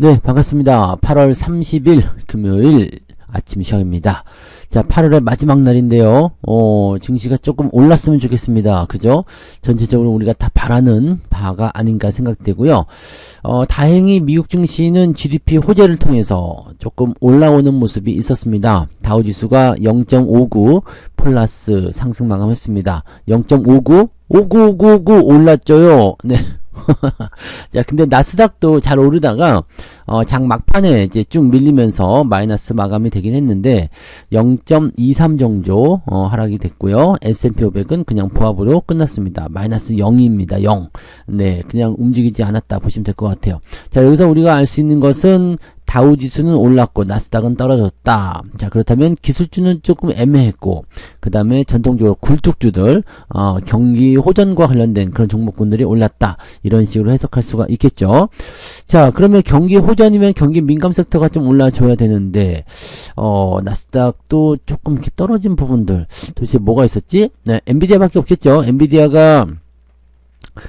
네, 반갑습니다. 8월 30일 금요일 아침 시황입니다. 자, 8월의 마지막 날인데요. 증시가 조금 올랐으면 좋겠습니다. 그죠? 전체적으로 우리가 다 바라는 바가 아닌가 생각되고요. 다행히 미국 증시는 GDP 호재를 통해서 조금 올라오는 모습이 있었습니다. 다우지수가 0.59 플러스 상승 마감했습니다. 0.59? 5959 올랐죠요. 네. 자, 근데 나스닥도 잘 오르다가 장 막판에 이제 쭉 밀리면서 마이너스 마감이 되긴 했는데 0.23 정도 하락이 됐고요. S&P 500은 그냥 보합으로 끝났습니다. 마이너스 0입니다. 0. 네, 그냥 움직이지 않았다 보시면 될 것 같아요. 자, 여기서 우리가 알 수 있는 것은 다우지수는 올랐고 나스닥은 떨어졌다. 자, 그렇다면 기술주는 조금 애매했고, 그 다음에 전통적으로 굴뚝주들 경기 호전과 관련된 그런 종목군들이 올랐다. 이런 식으로 해석할 수가 있겠죠. 자, 그러면 경기 호전이면 경기 민감 섹터가 좀 올라줘야 되는데 나스닥도 조금 이렇게 떨어진 부분들 도대체 뭐가 있었지? 네, 엔비디아밖에 없겠죠. 엔비디아가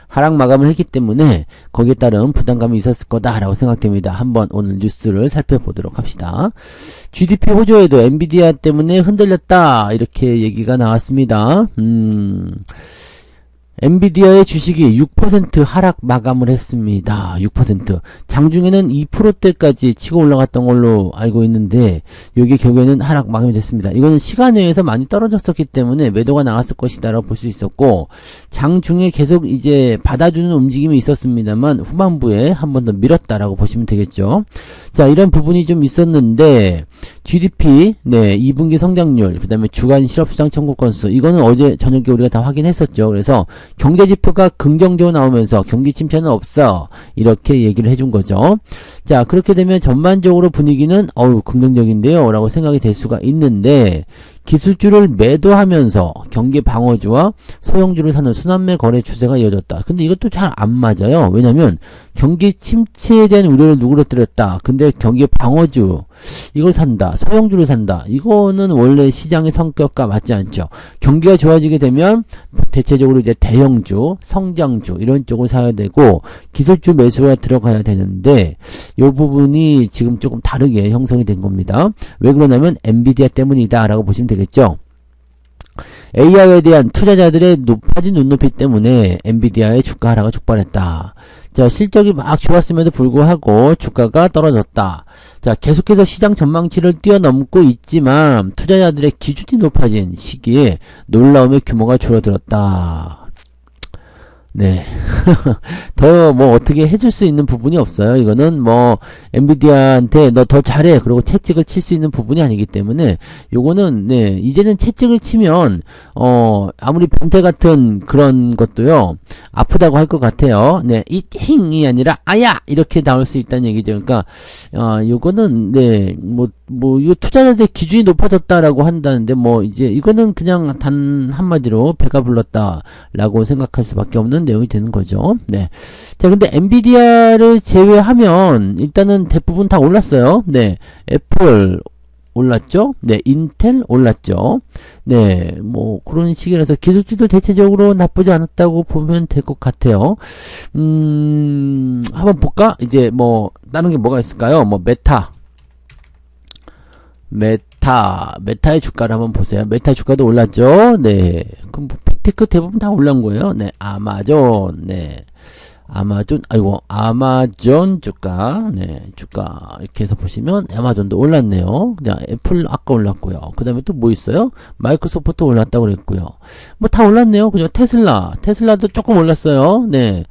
하락 마감을 했기 때문에 거기에 따른 부담감이 있었을 거다라고 생각됩니다. 한번 오늘 뉴스를 살펴보도록 합시다. GDP 호조에도 엔비디아 때문에 흔들렸다 이렇게 얘기가 나왔습니다. 엔비디아의 주식이 6% 하락 마감을 했습니다. 6%. 장중에는 2%대까지 치고 올라갔던 걸로 알고 있는데 여기 결국에는 하락 마감이 됐습니다. 이거는 시간외에서 많이 떨어졌었기 때문에 매도가 나왔을 것이다 라고 볼 수 있었고, 장중에 계속 이제 받아주는 움직임이 있었습니다만 후반부에 한 번 더 밀었다라고 보시면 되겠죠. 자, 이런 부분이 좀 있었는데 GDP, 네, 2분기 성장률, 그 다음에 주간 실업시장 청구 건수, 이거는 어제 저녁에 우리가 다 확인했었죠. 그래서 경제지표가 긍정적으로 나오면서 경기 침체는 없어 이렇게 얘기를 해준 거죠. 자, 그렇게 되면 전반적으로 분위기는 긍정적인데요 라고 생각이 될 수가 있는데, 기술주를 매도하면서 경기 방어주와 소형주를 사는 순환매 거래 추세가 이어졌다. 근데 이것도 잘 안 맞아요. 왜냐면 경기 침체에 대한 우려를 누그러뜨렸다. 근데 경기 방어주 이걸 산다, 소형주를 산다, 이거는 원래 시장의 성격과 맞지 않죠. 경기가 좋아지게 되면 대체적으로 이제 대형주, 성장주 이런 쪽을 사야 되고 기술주 매수가 들어가야 되는데 이 부분이 지금 조금 다르게 형성이 된 겁니다. 왜 그러냐면 엔비디아 때문이다 라고 보시면 되겠죠. AI에 대한 투자자들의 높아진 눈높이 때문에 엔비디아의 주가 하락을 촉발했다. 자, 실적이 막 좋았음에도 불구하고 주가가 떨어졌다. 자, 계속해서 시장 전망치를 뛰어넘고 있지만 투자자들의 기준이 높아진 시기에 놀라움의 규모가 줄어들었다. 네. 더 뭐 어떻게 해줄 수 있는 부분이 없어요. 이거는 뭐 엔비디아한테 너 더 잘해 그리고 채찍을 칠 수 있는 부분이 아니기 때문에 요거는 네, 이제는 채찍을 치면 아무리 변태 같은 그런 것도요 아프다고 할 것 같아요. 네, 이힝이 아니라 아야 이렇게 나올 수 있다는 얘기죠. 그러니까 요거는 네, 이거 투자자들 기준이 높아졌다라고 한다는데 이제 이거는 그냥 단 한마디로 배가 불렀다라고 생각할 수밖에 없는 내용이 되는 거죠. 네. 자, 근데 엔비디아를 제외하면 일단은 대부분 다 올랐어요. 네. 애플 올랐죠? 네. 인텔 올랐죠? 네. 그런 식이라서 기술주도 대체적으로 나쁘지 않았다고 보면 될 것 같아요. 한번 볼까? 이제 다른 게 뭐가 있을까요? 메타의 주가를 한번 보세요. 메타 주가도 올랐죠? 네. 그럼 빅테크 대부분 다 올라온 거예요. 네. 아마존 주가, 네, 주가, 이렇게 해서 보시면, 아마존도 올랐네요. 그냥 애플 아까 올랐고요. 그 다음에 또 뭐 있어요? 마이크로소프트 올랐다고 그랬고요. 다 올랐네요. 그죠? 테슬라도 조금 올랐어요. 네.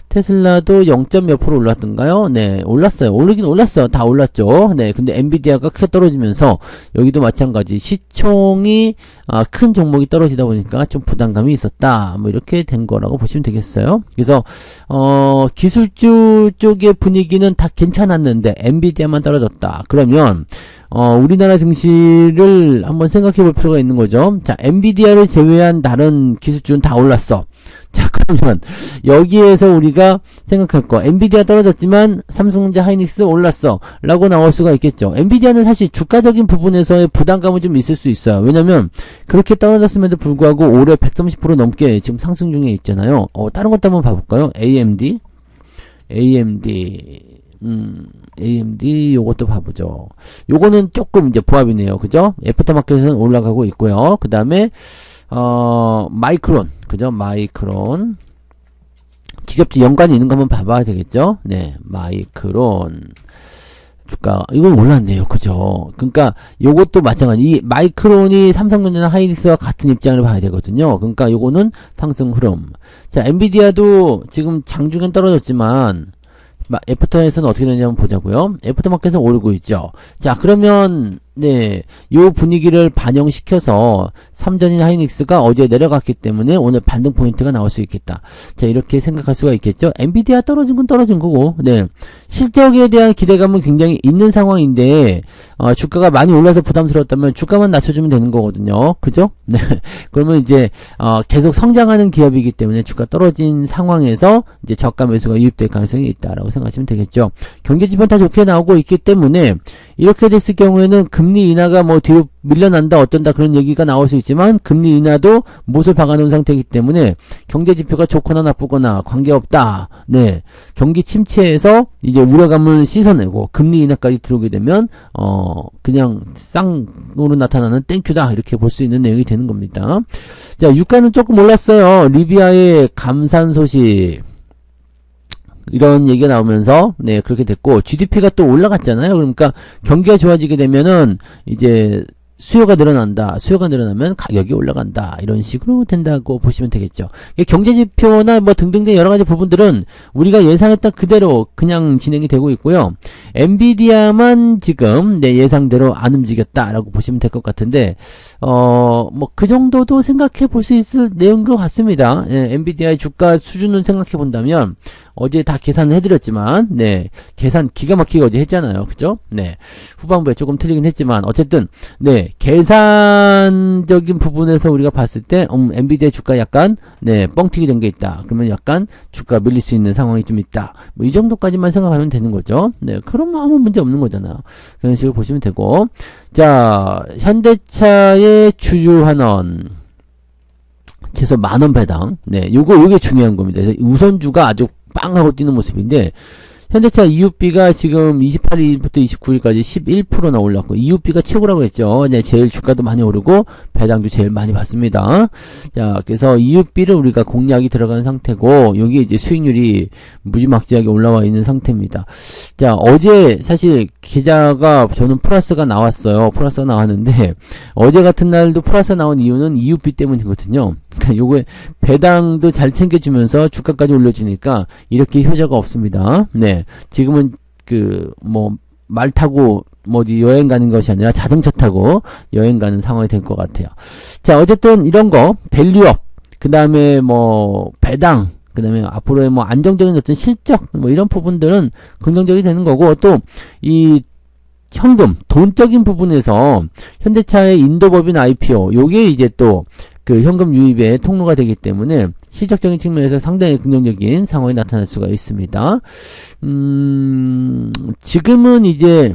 테슬라도 0. 몇 프로 올랐던가요? 네, 올랐어요. 오르긴 올랐어요. 다 올랐죠. 네, 근데 엔비디아가 크게 떨어지면서 여기도 마찬가지 시총이 큰 종목이 떨어지다 보니까 좀 부담감이 있었다. 이렇게 된 거라고 보시면 되겠어요. 그래서 기술주 쪽의 분위기는 다 괜찮았는데 엔비디아만 떨어졌다. 그러면 우리나라 증시를 한번 생각해 볼 필요가 있는 거죠. 자, 엔비디아를 제외한 다른 기술주는 다 올랐어. 자, 그러면 여기에서 우리가 생각할 거, 엔비디아 떨어졌지만 삼성전자, 하이닉스 올랐어 라고 나올 수가 있겠죠. 엔비디아는 사실 주가적인 부분에서의 부담감은 좀 있을 수 있어요. 왜냐면 그렇게 떨어졌음에도 불구하고 올해 130% 넘게 지금 상승 중에 있잖아요. 다른 것도 한번 봐볼까요? AMD AMD 요것도 봐보죠. 요거는 조금 이제 부합이네요. 그죠? 애프터마켓에서는 올라가고 있고요. 그 다음에 마이크론. 그죠? 마이크론. 직접 연관이 있는 거 한번 봐봐야 되겠죠? 네. 마이크론. 주가, 이건 올랐네요. 그죠? 그러니까, 요것도 마찬가지. 이 마이크론이 삼성전자나 하이닉스와 같은 입장을 봐야 되거든요. 그러니까 요거는 상승 흐름. 자, 엔비디아도 지금 장중엔 떨어졌지만, 애프터에서는 어떻게 되는지 한번 보자고요. 애프터마켓에서 오르고 있죠. 자, 그러면 네, 요 분위기를 반영시켜서 삼전인 하이닉스가 어제 내려갔기 때문에 오늘 반등 포인트가 나올 수 있겠다. 자, 이렇게 생각할 수가 있겠죠. 엔비디아 떨어진 건 떨어진 거고, 네, 실적에 대한 기대감은 굉장히 있는 상황인데 주가가 많이 올라서 부담스러웠다면 주가만 낮춰주면 되는 거거든요. 그죠? 네, 그러면 이제 계속 성장하는 기업이기 때문에 주가 떨어진 상황에서 이제 저가 매수가 유입될 가능성이 있다라고 생각하시면 되겠죠. 경제 지표 다 좋게 나오고 있기 때문에 이렇게 됐을 경우에는 금리 인하가 뭐 뒤로 밀려난다 어쩐다 그런 얘기가 나올 수 있지만 금리 인하도 못을 박아놓은 상태이기 때문에 경제 지표가 좋거나 나쁘거나 관계없다. 네, 경기 침체에서 이제 우려감을 씻어내고 금리 인하까지 들어오게 되면 그냥 쌍으로 나타나는 땡큐다 이렇게 볼 수 있는 내용이 되는 겁니다. 자, 유가는 조금 올랐어요. 리비아의 감산 소식 이런 얘기가 나오면서 네, 그렇게 됐고 GDP가 또 올라갔잖아요. 그러니까 경기가 좋아지게 되면은 이제 수요가 늘어난다. 수요가 늘어나면 가격이 올라간다. 이런 식으로 된다고 보시면 되겠죠. 경제지표나 뭐 등등등 여러가지 부분들은 우리가 예상했던 그대로 그냥 진행이 되고 있고요. 엔비디아만 지금 내 예상대로 안 움직였다라고 보시면 될 것 같은데 뭐 그 정도도 생각해 볼 수 있을 내용인 것 같습니다. 예, 엔비디아의 주가 수준을 생각해 본다면 어제 다 계산을 해드렸지만, 네, 계산 기가 막히게 어제 했잖아요. 그죠? 네, 후반부에 조금 틀리긴 했지만, 어쨌든, 네, 계산적인 부분에서 우리가 봤을 때, 엔비디아 주가 약간, 네, 뻥튀기 된 게 있다. 그러면 약간 주가 밀릴 수 있는 상황이 좀 있다. 뭐, 이 정도까지만 생각하면 되는 거죠. 네, 그러면 아무 문제 없는 거잖아요. 그런 식으로 보시면 되고, 자, 현대차의 주주환원. 최소 10,000원 배당. 네, 요게 중요한 겁니다. 그래서 우선주가 아주 빵 하고 뛰는 모습인데 현대차 EUB가 지금 28일부터 29일까지 11%나 올랐고 EUB가 최고라고 했죠. 네, 제일 주가도 많이 오르고 배당도 제일 많이 받습니다. 자, 그래서 EUB를 우리가 공략이 들어간 상태고 여기 이제 수익률이 무지막지하게 올라와 있는 상태입니다. 자, 어제 사실 계좌가 저는 플러스가 나왔어요. 플러스가 나왔는데 어제 같은 날도 플러스 나온 이유는 EUB 때문이거든요. 그러니까 요거에 배당도 잘 챙겨주면서 주가까지 올려주니까 이렇게 효자가 없습니다. 네, 지금은 말 타고 어디 여행 가는 것이 아니라 자동차 타고 여행 가는 상황이 될 것 같아요. 자, 어쨌든 이런 거 밸류업, 그 다음에 배당, 그 다음에 앞으로의 안정적인 어떤 실적 이런 부분들은 긍정적이 되는 거고 또 이 현금, 돈적인 부분에서 현대차의 인도법인 IPO 요게 이제 또 그 현금 유입의 통로가 되기 때문에 실적적인 측면에서 상당히 긍정적인 상황이 나타날 수가 있습니다. 지금은 이제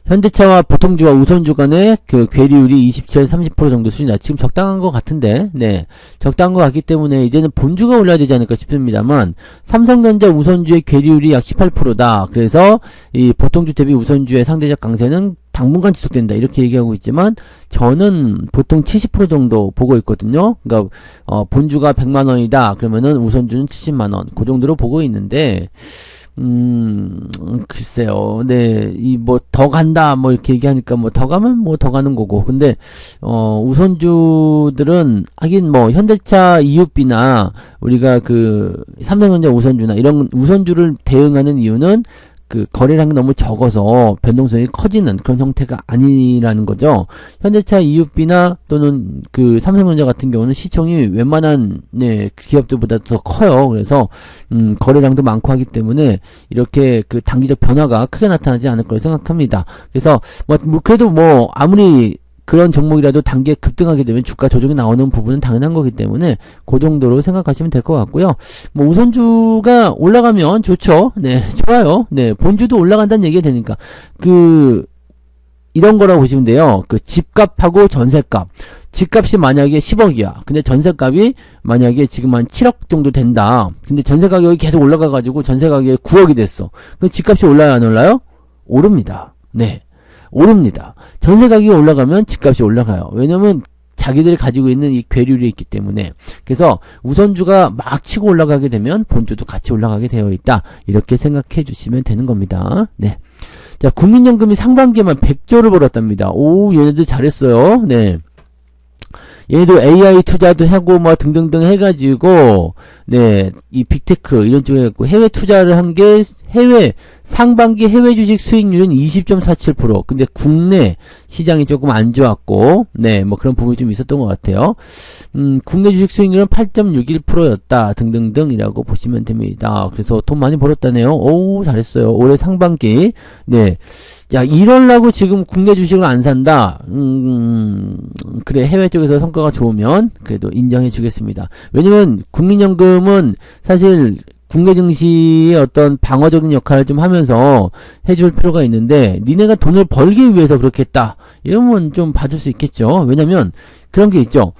현대차와 보통주와 우선주 간의 그 괴리율이 27, 30% 정도 수준이다. 지금 적당한 것 같은데, 네. 적당한 것 같기 때문에 이제는 본주가 올라야 되지 않을까 싶습니다만, 삼성전자 우선주의 괴리율이 약 18%다. 그래서 이 보통주 대비 우선주의 상대적 강세는 당분간 지속된다. 이렇게 얘기하고 있지만, 저는 보통 70% 정도 보고 있거든요. 그러니까, 본주가 100만원이다. 그러면은 우선주는 70만원. 그 정도로 보고 있는데, 글쎄요. 네, 더 간다, 이렇게 얘기하니까, 더 가면 더 가는 거고. 근데, 우선주들은, 하긴 현대차 EUB나, 우리가 삼성전자 우선주나, 이런 우선주를 대응하는 이유는, 거래량이 너무 적어서 변동성이 커지는 그런 형태가 아니라는 거죠. 현대차 EUB나 또는 삼성전자 같은 경우는 시총이 웬만한 기업들보다 더 커요. 그래서 거래량도 많고 하기 때문에 이렇게 단기적 변화가 크게 나타나지 않을 거라 생각합니다. 그래서 그래도 아무리 그런 종목이라도 단기에 급등하게 되면 주가 조정이 나오는 부분은 당연한 거기 때문에 그 정도로 생각하시면 될 것 같고요. 우선주가 올라가면 좋죠. 네, 좋아요. 네, 본주도 올라간다는 얘기가 되니까 이런 거라고 보시면 돼요. 그 집값하고 전세값. 집값이 만약에 10억이야. 근데 전세값이 만약에 지금 한 7억 정도 된다. 근데 전세 가격이 계속 올라가가지고 전세 가격이 9억이 됐어. 그럼 집값이 올라요, 안 올라요? 오릅니다. 네. 오릅니다. 전세 가격이 올라가면 집값이 올라가요. 왜냐면 자기들이 가지고 있는 이 괴리율이 있기 때문에. 그래서 우선주가 막 치고 올라가게 되면 본주도 같이 올라가게 되어 있다. 이렇게 생각해 주시면 되는 겁니다. 네. 자, 국민연금이 상반기에만 100조를 벌었답니다. 오, 얘네들 잘했어요. 네. 얘도 AI 투자도 하고 뭐 등등등 해가지고 네, 이 빅테크 이런 쪽에 했고 해외 투자를 한 게 해외 상반기 해외 주식 수익률은 20.47%. 근데 국내 시장이 조금 안 좋았고 네, 뭐 그런 부분이 좀 있었던 것 같아요. 국내 주식 수익률은 8.61%였다 등등등이라고 보시면 됩니다. 그래서 돈 많이 벌었다네요. 오, 잘했어요. 올해 상반기 네. 야, 이럴라고 지금 국내 주식을 안 산다. 그래, 해외 쪽에서 성과가 좋으면 그래도 인정해 주겠습니다. 왜냐면 국민연금은 사실 국내 증시의 어떤 방어적인 역할을 좀 하면서 해줄 필요가 있는데, 니네가 돈을 벌기 위해서 그렇게 했다. 이러면 좀 봐줄 수 있겠죠. 왜냐면 그런 게 있죠.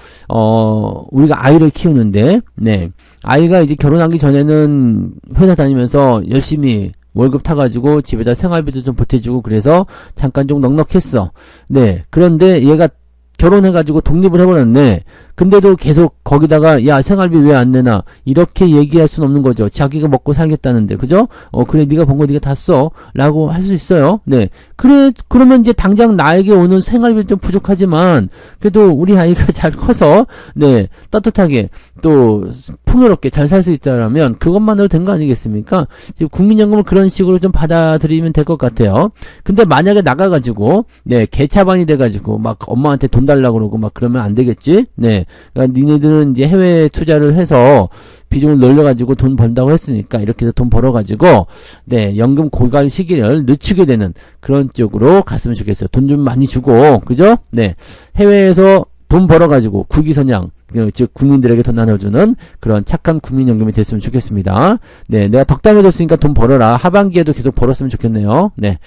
우리가 아이를 키우는데, 네. 아이가 이제 결혼하기 전에는 회사 다니면서 열심히 월급 타가지고 집에다 생활비도 좀 보태주고 그래서 잠깐 좀 넉넉했어. 네. 그런데 얘가 결혼해가지고 독립을 해버렸네. 근데도 계속 거기다가 야 생활비 왜 안 내나 이렇게 얘기할 수는 없는 거죠. 자기가 먹고 살겠다는데 그죠? 그래 네가 번 거 네가 다 써 라고 할 수 있어요. 네. 그래 그러면 이제 당장 나에게 오는 생활비 좀 부족하지만 그래도 우리 아이가 잘 커서 네 따뜻하게 또 풍요롭게 잘 살 수 있다라면 그것만으로 된 거 아니겠습니까? 지금 국민연금을 그런 식으로 좀 받아들이면 될 것 같아요. 근데 만약에 나가가지고 네 개차반이 돼가지고 막 엄마한테 돈 달라고 그러고 막 그러면 안 되겠지? 네. 그러니까 니네들은 이제 해외 투자를 해서 비중을 늘려가지고 돈 번다고 했으니까 이렇게 해서 돈 벌어가지고 네 연금 고갈 시기를 늦추게 되는 그런 쪽으로 갔으면 좋겠어요. 돈 좀 많이 주고 그죠? 네 해외에서 돈 벌어가지고 국위선양 즉 국민들에게 돈 나눠주는 그런 착한 국민연금이 됐으면 좋겠습니다. 네 내가 덕담해줬으니까 돈 벌어라. 하반기에도 계속 벌었으면 좋겠네요. 네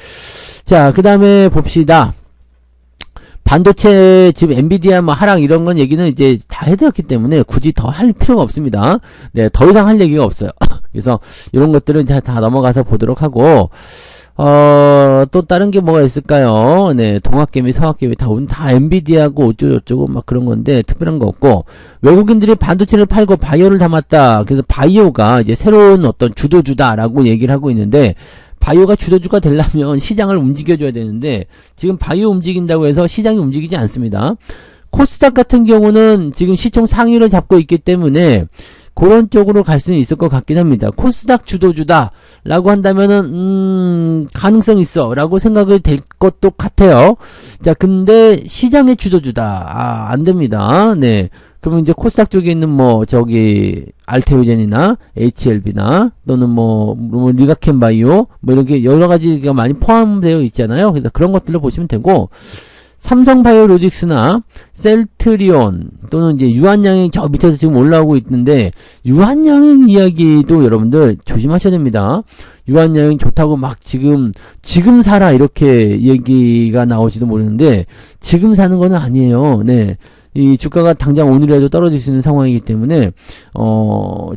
자 그 다음에 봅시다. 반도체 지금 엔비디아 뭐 하락 이런 건 얘기는 이제 다 해드렸기 때문에 굳이 더 할 필요가 없습니다. 네, 더 이상 할 얘기가 없어요. 그래서 이런 것들은 다 넘어가서 보도록 하고 또 다른 게 뭐가 있을까요? 네, 동학개미, 서학개미 다 엔비디아고 어쩌고저쩌고 막 그런 건데 특별한 거 없고 외국인들이 반도체를 팔고 바이오를 담았다. 그래서 바이오가 이제 새로운 어떤 주도주다라고 얘기를 하고 있는데 바이오가 주도주가 되려면 시장을 움직여줘야 되는데 지금 바이오 움직인다고 해서 시장이 움직이지 않습니다. 코스닥 같은 경우는 지금 시총 상위를 잡고 있기 때문에 그런 쪽으로 갈 수는 있을 것 같긴 합니다. 코스닥 주도주다 라고 한다면은 가능성 있어 라고 생각이 될 것도 같아요. 자 근데 시장의 주도주다 안 됩니다. 네 그러면 이제 코스닥 쪽에 있는 뭐 저기 알테오젠이나 HLB나 또는 뭐 리가켄 바이오 뭐 이렇게 여러 가지가 많이 포함되어 있잖아요. 그래서 그런 것들로 보시면 되고 삼성바이오로직스나 셀트리온 또는 이제 유한양행 저 밑에서 지금 올라오고 있는데 유한양행 이야기도 여러분들 조심하셔야 됩니다. 유한양행 좋다고 막 지금 사라 이렇게 얘기가 나오지도 모르는데 지금 사는 거는 아니에요. 네. 이 주가가 당장 오늘이라도 떨어질 수 있는 상황이기 때문에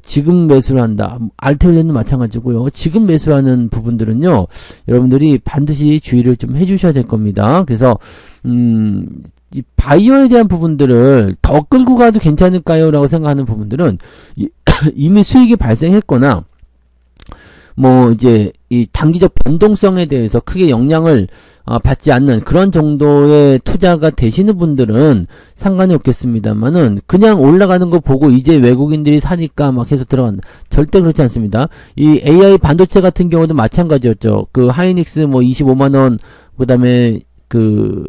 지금 매수를 한다. 알테올렌도 마찬가지고요. 지금 매수하는 부분들은요. 여러분들이 반드시 주의를 좀 해주셔야 될 겁니다. 그래서 이 바이오에 대한 부분들을 더 끌고 가도 괜찮을까요? 라고 생각하는 부분들은 이미 수익이 발생했거나 뭐 이제 이 단기적 변동성에 대해서 크게 영향을 받지 않는 그런 정도의 투자가 되시는 분들은 상관이 없겠습니다만은 그냥 올라가는 거 보고 이제 외국인들이 사니까 막 해서 들어간다. 절대 그렇지 않습니다. 이 AI 반도체 같은 경우도 마찬가지였죠. 그 하이닉스 뭐 25만원 그 다음에 그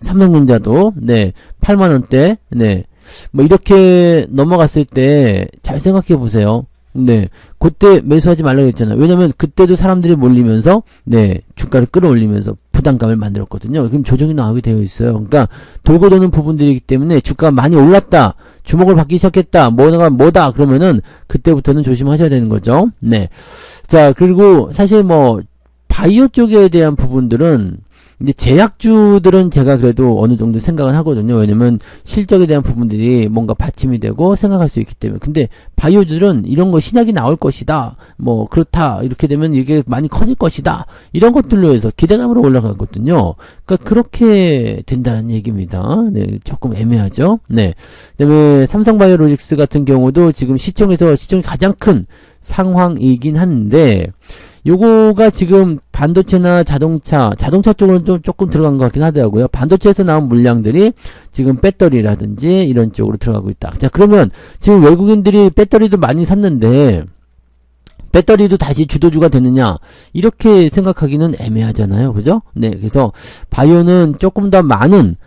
삼성전자도 네 8만원대 네 뭐 이렇게 넘어갔을 때 잘 생각해 보세요. 네, 그때 매수하지 말라고 했잖아요. 왜냐면 그때도 사람들이 몰리면서 네 주가를 끌어올리면서 부담감을 만들었거든요. 그럼 조정이 나오게 되어 있어요. 그러니까 돌고 도는 부분들이기 때문에 주가가 많이 올랐다, 주목을 받기 시작했다, 뭐다 그러면은 그때부터는 조심하셔야 되는 거죠. 네, 자 그리고 사실 뭐 바이오 쪽에 대한 부분들은 이제 제약주들은 제가 그래도 어느 정도 생각은 하거든요. 왜냐면 실적에 대한 부분들이 뭔가 받침이 되고 생각할 수 있기 때문에. 근데 바이오들은 이런 거 신약이 나올 것이다. 뭐 그렇다. 이렇게 되면 이게 많이 커질 것이다. 이런 것들로 해서 기대감으로 올라가거든요. 그러니까 그렇게 된다는 얘기입니다. 네, 조금 애매하죠. 네. 그다음에 삼성바이오로직스 같은 경우도 지금 시총이 가장 큰 상황이긴 한데 요거가 지금 반도체나 자동차 쪽으로는 좀 조금 들어간 것 같긴 하더라고요. 반도체에서 나온 물량들이 지금 배터리라든지 이런 쪽으로 들어가고 있다. 자, 그러면 지금 외국인들이 배터리도 많이 샀는데 배터리도 다시 주도주가 되느냐 이렇게 생각하기는 애매하잖아요. 그죠? 네, 그래서 바이오는 조금 더 많은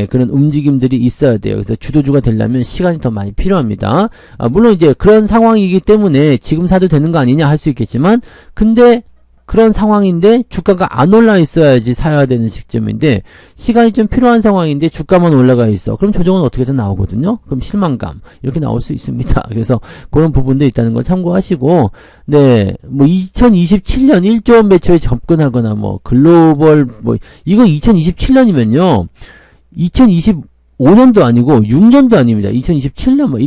그런 움직임들이 있어야 돼요. 그래서 주도주가 되려면 시간이 더 많이 필요합니다. 물론 이제 그런 상황이기 때문에 지금 사도 되는 거 아니냐 할 수 있겠지만 근데 그런 상황인데 주가가 안 올라 있어야지 사야 되는 시점인데 시간이 좀 필요한 상황인데 주가만 올라가 있어. 그럼 조정은 어떻게든 나오거든요. 그럼 실망감 이렇게 나올 수 있습니다. 그래서 그런 부분도 있다는 걸 참고하시고 네, 뭐 2027년 1조 원 매출에 접근하거나 뭐 글로벌 뭐 이거 2027년이면요. 2025년도 아니고 6년도 아닙니다. 2027년 뭐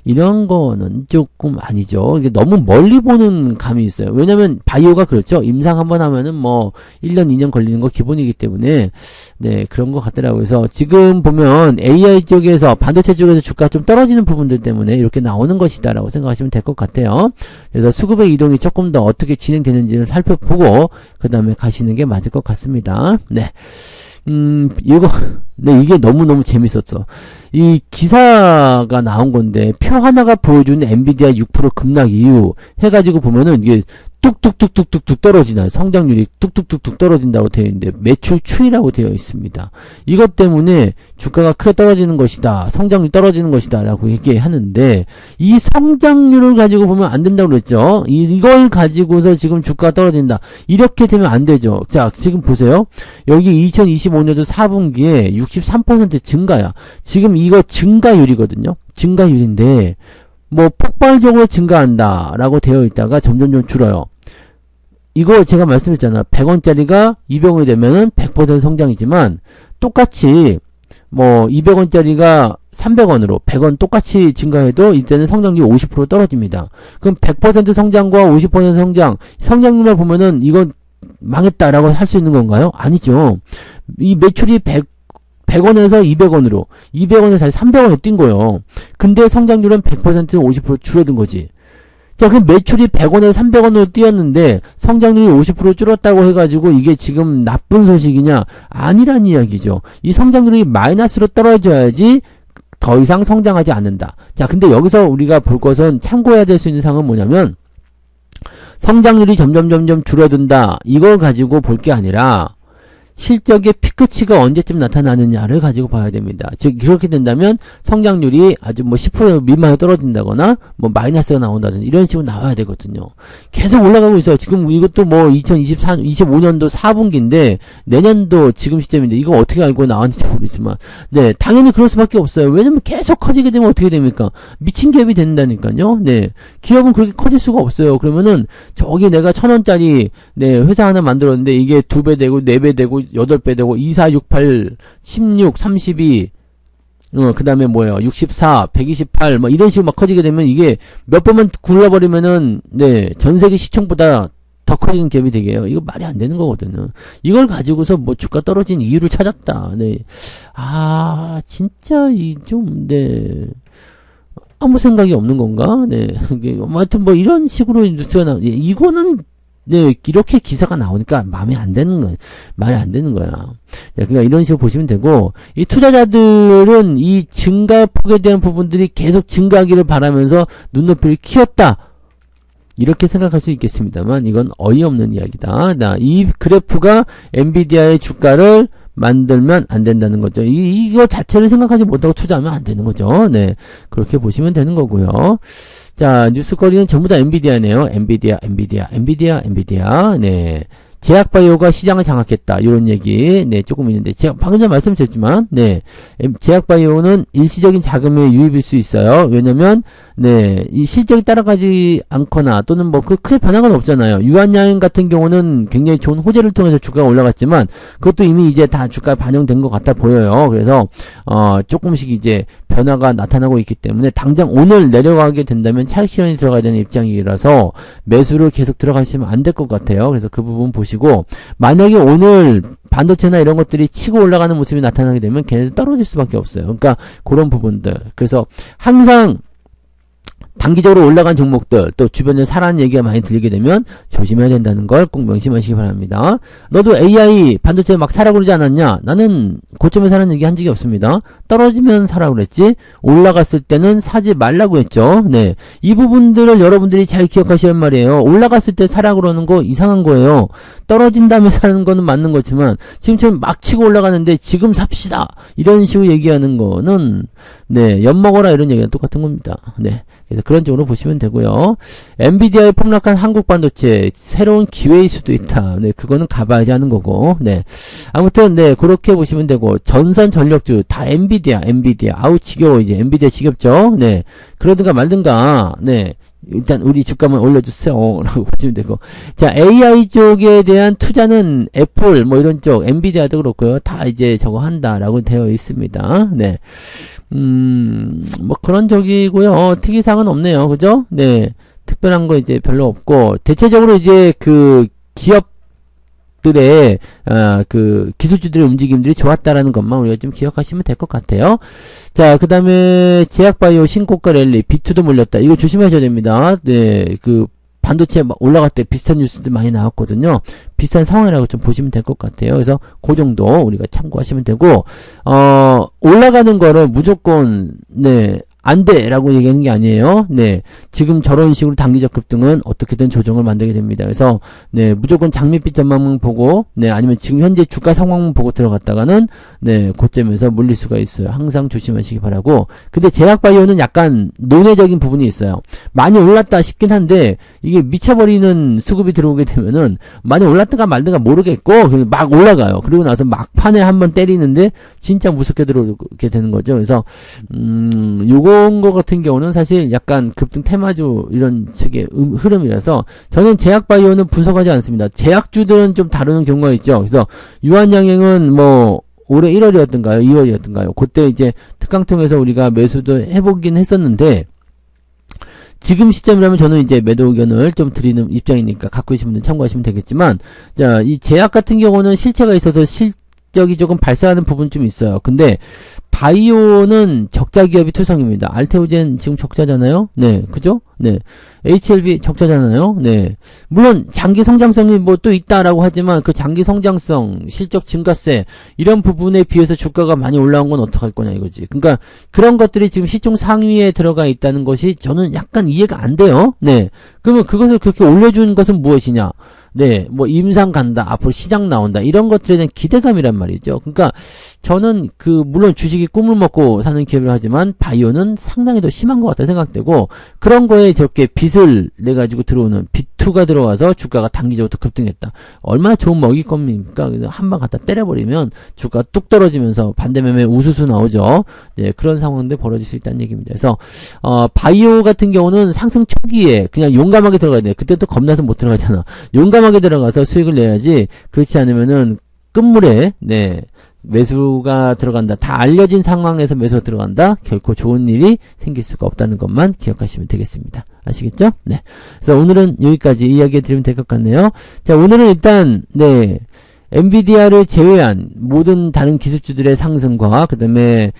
이런 거는 조금 아니죠. 이게 너무 멀리 보는 감이 있어요. 왜냐면 바이오가 그렇죠. 임상 한번 하면은 뭐 1년 2년 걸리는 거 기본이기 때문에 네, 그런 것 같더라고요. 그래서 지금 보면 AI 쪽에서 반도체 쪽에서 주가 좀 떨어지는 부분들 때문에 이렇게 나오는 것이다라고 생각하시면 될 것 같아요. 그래서 수급의 이동이 조금 더 어떻게 진행되는지를 살펴보고 그 다음에 가시는 게 맞을 것 같습니다. 네. 이게 너무너무 재밌었어. 이 기사가 나온 건데, 표 하나가 보여주는 엔비디아 6% 급락 이유 해가지고 보면은 이게 뚝뚝뚝뚝뚝뚝 떨어지나요? 성장률이 뚝뚝뚝뚝 떨어진다고 되어 있는데 매출 추이라고 되어 있습니다. 이것 때문에 주가가 크게 떨어지는 것이다. 성장률이 떨어지는 것이다. 라고 얘기하는데 이 성장률을 가지고 보면 안 된다고 그랬죠. 이걸 가지고서 지금 주가가 떨어진다. 이렇게 되면 안 되죠. 자, 지금 보세요. 여기 2025년도 4분기에 63% 증가야. 지금 이거 증가율이거든요. 증가율인데 뭐 폭발적으로 증가한다 라고 되어 있다가 점점 줄어요. 이거 제가 말씀했잖아. 100원짜리가 200원이 되면은 100% 성장이지만 똑같이 뭐 200원짜리가 300원으로 100원 똑같이 증가해도 이때는 성장률이 50% 떨어집니다. 그럼 100% 성장과 50% 성장률만 보면은 이건 망했다라고 할 수 있는 건가요? 아니죠. 이 매출이 100원에서 200원으로 200원에서 다시 300원에 뛴 거예요. 근데 성장률은 100% 50% 줄어든 거지. 자, 그럼 매출이 100원에서 300원으로 뛰었는데 성장률이 50% 줄었다고 해가지고 이게 지금 나쁜 소식이냐? 아니란 이야기죠. 이 성장률이 마이너스로 떨어져야지 더 이상 성장하지 않는다. 자, 근데 여기서 우리가 볼 것은 참고해야 될 수 있는 사항은 뭐냐면 성장률이 점점 줄어든다. 이걸 가지고 볼 게 아니라 실적의 피크치가 언제쯤 나타나느냐를 가지고 봐야 됩니다. 즉 그렇게 된다면 성장률이 아주 뭐 10% 미만으로 떨어진다거나 뭐 마이너스가 나온다든지 이런 식으로 나와야 되거든요. 계속 올라가고 있어요. 지금 이것도 뭐 25년도 4분기인데 내년도 지금 시점인데 이거 어떻게 알고 나왔는지 모르지만 네, 당연히 그럴 수밖에 없어요. 왜냐면 계속 커지게 되면 어떻게 됩니까? 미친 갭이 된다니까요. 네, 기업은 그렇게 커질 수가 없어요. 그러면은 저기 내가 1,000원짜리 네, 회사 하나 만들었는데 이게 2배 되고 4배 되고 8배 되고 2, 4, 6, 8, 16, 32 그 다음에 뭐예요? 64, 128 뭐 이런 식으로 막 커지게 되면 이게 몇 번만 굴러버리면은 네, 전세계 시총보다 더 커지는 갭이 되게요. 이거 말이 안 되는 거거든요. 이걸 가지고서 뭐 주가 떨어진 이유를 찾았다. 네. 아, 진짜 네. 아무 생각이 없는 건가? 네. 하여튼 뭐 이런 식으로 뉴스가 이거는 네, 이렇게 기사가 나오니까 마음에 안 드는 거야. 말이 안 되는 거야. 그러니까 이런 식으로 보시면 되고, 이 투자자들은 이 증가폭에 대한 부분들이 계속 증가하기를 바라면서 눈높이를 키웠다. 이렇게 생각할 수 있겠습니다만, 이건 어이없는 이야기다. 이 그래프가 엔비디아의 주가를 만들면 안 된다는 거죠. 이거 자체를 생각하지 못하고 투자하면 안 되는 거죠. 네. 그렇게 보시면 되는 거고요. 자, 뉴스거리는 전부 다 엔비디아네요. 엔비디아. 네. 제약바이오가 시장을 장악했다. 이런 얘기, 네, 조금 있는데, 제가 방금 전에 말씀드렸지만, 네. 제약바이오는 일시적인 자금의 유입일 수 있어요. 왜냐면, 네, 이 실적이 따라가지 않거나 또는 뭐 그 크게 변화가 없잖아요. 유한양행 같은 경우는 굉장히 좋은 호재를 통해서 주가가 올라갔지만 그것도 이미 이제 다 주가에 반영된 것 같아 보여요. 그래서 조금씩 이제 변화가 나타나고 있기 때문에 당장 오늘 내려가게 된다면 차익 실현이 들어가야 되는 입장이라서 매수를 계속 들어가시면 안 될 것 같아요. 그래서 그 부분 보시고 만약에 오늘 반도체나 이런 것들이 치고 올라가는 모습이 나타나게 되면 걔네들 떨어질 수밖에 없어요. 그러니까 그런 부분들. 그래서 항상 단기적으로 올라간 종목들 또 주변에 사라는 얘기가 많이 들리게 되면 조심해야 된다는 걸 꼭 명심하시기 바랍니다. 너도 AI 반도체 막 사라고 그러지 않았냐? 나는 고점에 사는 얘기 한 적이 없습니다. 떨어지면 사라고 그랬지 올라갔을 때는 사지 말라고 했죠. 네, 이 부분들을 여러분들이 잘 기억하시란 말이에요. 올라갔을 때 사라고 그러는 거 이상한 거예요. 떨어진 다음에 사는 거는 맞는 거지만 지금처럼 막 치고 올라가는데 지금 삽시다 이런 식으로 얘기하는 거는 네, 엿먹어라 이런 얘기랑 똑같은 겁니다. 네, 그래서 그런 쪽으로 보시면 되고요. 엔비디아의 폭락한 한국 반도체 새로운 기회일 수도 있다. 네, 그거는 가봐야지 하는 거고. 네, 아무튼 네, 그렇게 보시면 되고 전선 전력주 다 엔비디아. 아우 지겨워 이제 엔비디아 지겹죠. 네, 그러든가 말든가. 네. 일단 우리 주가만 올려주세요 라고 보시면 되고 자 AI 쪽에 대한 투자는 애플 뭐 이런 쪽 엔비디아도 그렇고요 다 이제 저거 한다라고 되어 있습니다. 네, 뭐 그런 쪽이고요 특이사항은 없네요. 그죠? 네, 특별한 거 이제 별로 없고 대체적으로 이제 그 기업들의 그 기술주들의 움직임들이 좋았다라는 것만 우리가 좀 기억하시면 될 것 같아요. 자, 그 다음에 제약바이오 신고가 랠리 B2도 몰렸다. 이거 조심하셔야 됩니다. 네, 그 반도체 올라갈 때 비슷한 뉴스들 많이 나왔거든요. 비슷한 상황이라고 좀 보시면 될 것 같아요. 그래서 그 정도 우리가 참고하시면 되고 올라가는 거는 무조건 네, 안 돼! 라고 얘기하는 게 아니에요. 네. 지금 저런 식으로 단기적 급등은 어떻게든 조정을 만들게 됩니다. 그래서, 네. 무조건 장밋빛 전망만 보고, 네. 아니면 지금 현재 주가 상황만 보고 들어갔다가는, 네. 고점에서 물릴 수가 있어요. 항상 조심하시기 바라고. 근데 제약바이오는 약간 논외적인 부분이 있어요. 많이 올랐다 싶긴 한데, 이게 미쳐버리는 수급이 들어오게 되면은, 많이 올랐다가 말든가 모르겠고, 막 올라가요. 그리고 나서 막판에 한번 때리는데, 진짜 무섭게 들어오게 되는 거죠. 그래서, 요거, 그런 거 같은 경우는 사실 약간 급등 테마주 이런 식의 흐름이라서 저는 제약바이오는 분석하지 않습니다. 제약주들은 좀 다루는 경우가 있죠. 그래서 유한양행은 뭐 올해 1월이었던가요? 2월이었던가요? 그때 이제 특강 통해서 우리가 매수도 해보긴 했었는데 지금 시점이라면 저는 이제 매도 의견을 좀 드리는 입장이니까 갖고 계신 분들 참고하시면 되겠지만 자, 이 제약 같은 경우는 실체가 있어서 실적이 조금 발생하는 부분 좀 있어요. 근데 바이오는 적자 기업이 투성입니다. 알테오젠 지금 적자잖아요. 네, 그죠? 네, HLB 적자잖아요. 네, 물론 장기 성장성이 뭐 또 있다라고 하지만 그 장기 성장성, 실적 증가세 이런 부분에 비해서 주가가 많이 올라온 건 어떡할 거냐 이거지. 그러니까 그런 것들이 지금 시총 상위에 들어가 있다는 것이 저는 약간 이해가 안 돼요. 네, 그러면 그것을 그렇게 올려준 것은 무엇이냐? 네, 뭐 임상 간다, 앞으로 시장 나온다 이런 것들에 대한 기대감이란 말이죠. 그러니까 저는 그 물론 주식이 꿈을 먹고 사는 기업을 하지만 바이오는 상당히 더 심한 것 같다 생각되고 그런 거에 저렇게 빚을 내 가지고 들어오는 B2가 들어와서 주가가 단기적으로 급등했다. 얼마나 좋은 먹일 겁니까? 그래서 한 방 갖다 때려버리면 주가 뚝 떨어지면서 반대매매 우수수 나오죠. 네, 그런 상황인데 벌어질 수 있다는 얘기입니다. 그래서 바이오 같은 경우는 상승 초기에 그냥 용감하게 들어가야 돼. 그때 또 겁나서 못 들어가잖아. 용감하게 들어가서 수익을 내야지. 그렇지 않으면은 끝물에 네. 매수가 들어간다. 다 알려진 상황에서 매수가 들어간다. 결코 좋은 일이 생길 수가 없다는 것만 기억하시면 되겠습니다. 아시겠죠? 네. 그래서 오늘은 여기까지 이야기 드리면 될 것 같네요. 자, 오늘은 일단, 네. 엔비디아를 제외한 모든 다른 기술주들의 상승과 그 다음에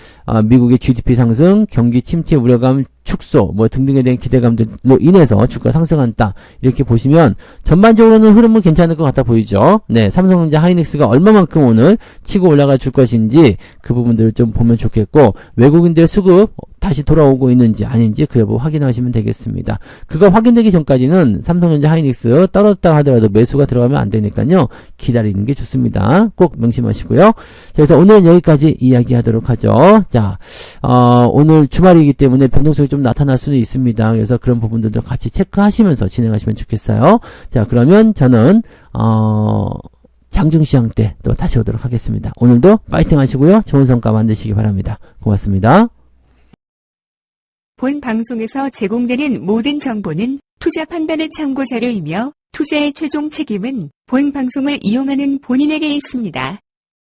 미국의 GDP 상승, 경기 침체 우려감 축소 뭐 등등에 대한 기대감들로 인해서 주가 상승한다 이렇게 보시면 전반적으로는 흐름은 괜찮을 것 같아 보이죠. 네, 삼성전자 하이닉스가 얼마만큼 오늘 치고 올라가 줄 것인지 그 부분들을 좀 보면 좋겠고 외국인들 수급 다시 돌아오고 있는지 아닌지 그 여부 확인하시면 되겠습니다. 그거 확인되기 전까지는 삼성전자 하이닉스 떨어졌다 하더라도 매수가 들어가면 안 되니까요. 기다리는 게 좋습니다. 꼭 명심하시고요. 그래서 오늘은 여기까지 이야기하도록 하죠. 자, 오늘 주말이기 때문에 변동성이 좀 나타날 수는 있습니다. 그래서 그런 부분들도 같이 체크하시면서 진행하시면 좋겠어요. 자, 그러면 저는 장중시장 때 또 다시 오도록 하겠습니다. 오늘도 파이팅 하시고요. 좋은 성과 만드시기 바랍니다. 고맙습니다. 본 방송에서 제공되는 모든 정보는 투자 판단의 참고 자료이며 투자의 최종 책임은 본 방송을 이용하는 본인에게 있습니다.